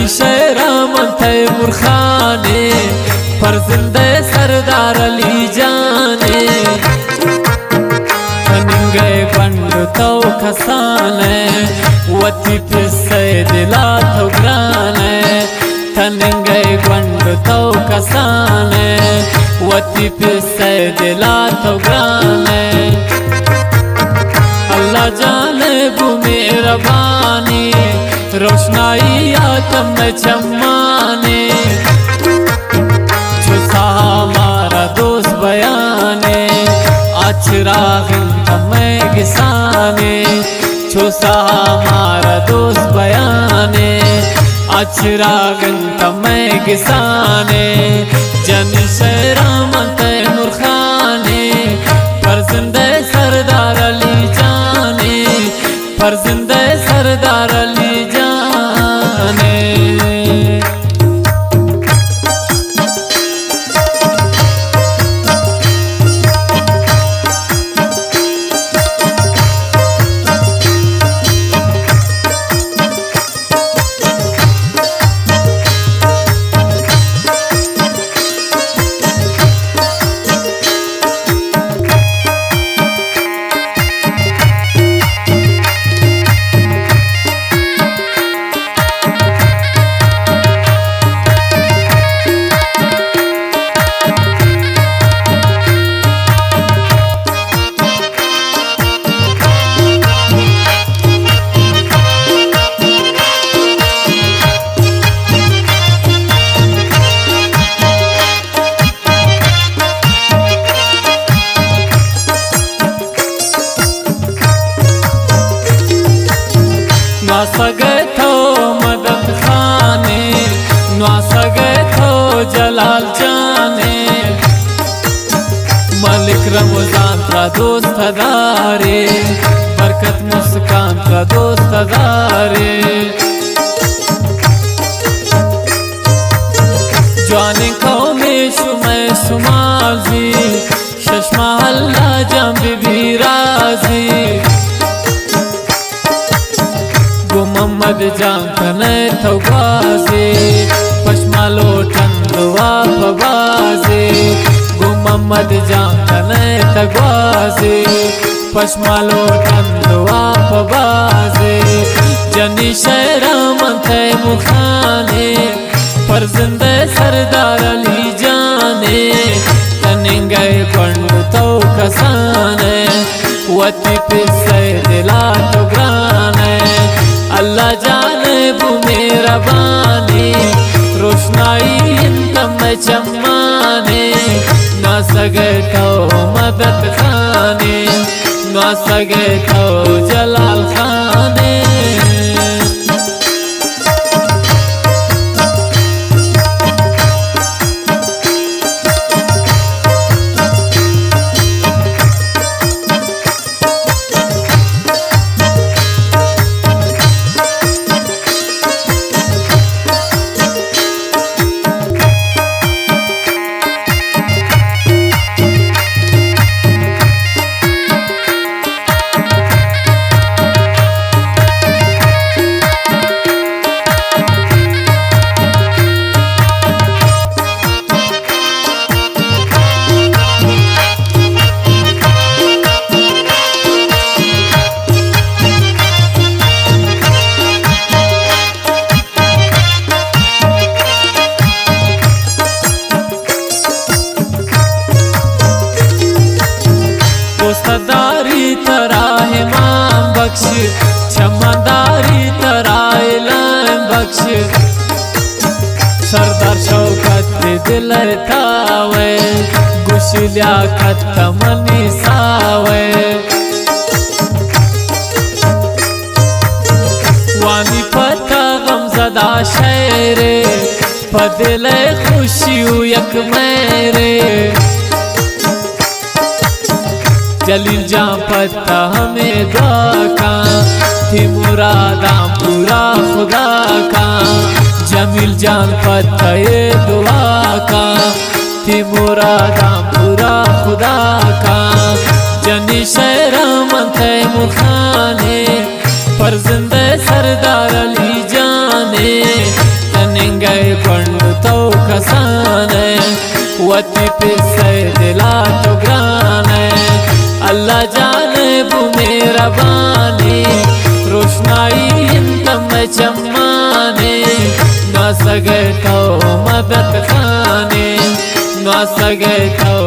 जनी शेराम तैमूर खाने फर्जंदे सरदार अली जाने तनिंगे बंड तो खसाने वती पिस्से दिला तो ग्राने तनिंगे बंड तो खसाने वती पिस्से दिला तो ग्राने अल्लाह जाने बु मेहरबानी रोशनाई आतम में चम्माने छुसा हमारा दोस्त बयाने अचरागिन तमें गिसाने छुसा हमारा दोस्त बयाने अचरागिन तमें गिसाने जन शेराम तैमूर खाने फर्जंदे सरदार अली जाने फर्जंदे सरदार अली जाने सगे थो मदद खाने नुआ सगे थो जलाल जाने मलिक रमजान का दोस्त दारे बरकत मुस्कान का दोस्त दारे जवानी कौमे शुमै सुमाजी शशमा अल्लाह जाम बीबी राजी मोहम्मद जान कने थौबाजे पश्मालो टंदवा पबाजे गो मोहम्मद जान कने थौबाजे पश्मालो टंदवा पबाजे जनी शेराम तैमूर खाने फर्जंदे सरदार अली जाने तनिंगे पंड तो कसाने वती पिस्से दिला तो ग्राने अल्लाह जाने बु मेहरबानी रोशनाई इंतम में चम्माने ना सगे तो मदद खाने ना सगे तो जलाल खाने दोस्तदारी तराह मां बख्श क्षमादारी तराह लाम बख्श सरदार शौकत दिल थावे गुशल्या खत्मनी सावे वानी पता गमजदा शेरे पदिल खुशी यक मेरे जलील जा पता हमें दुआ का थी मुरादा पूरा खुदा का जमील जान पता ये दुआ का थी मुरादा पूरा खुदा का जनी शेराम तैमूर खाने फर्जंदे सरदार अली जाने गए पंडितों खसाने वती पिस्से दिला तो ग्राने अल्लाह जाने वो मेरा बानी रोशनाई हिंदम चम्माने ना सगे तो मदद खाने ना सगे तो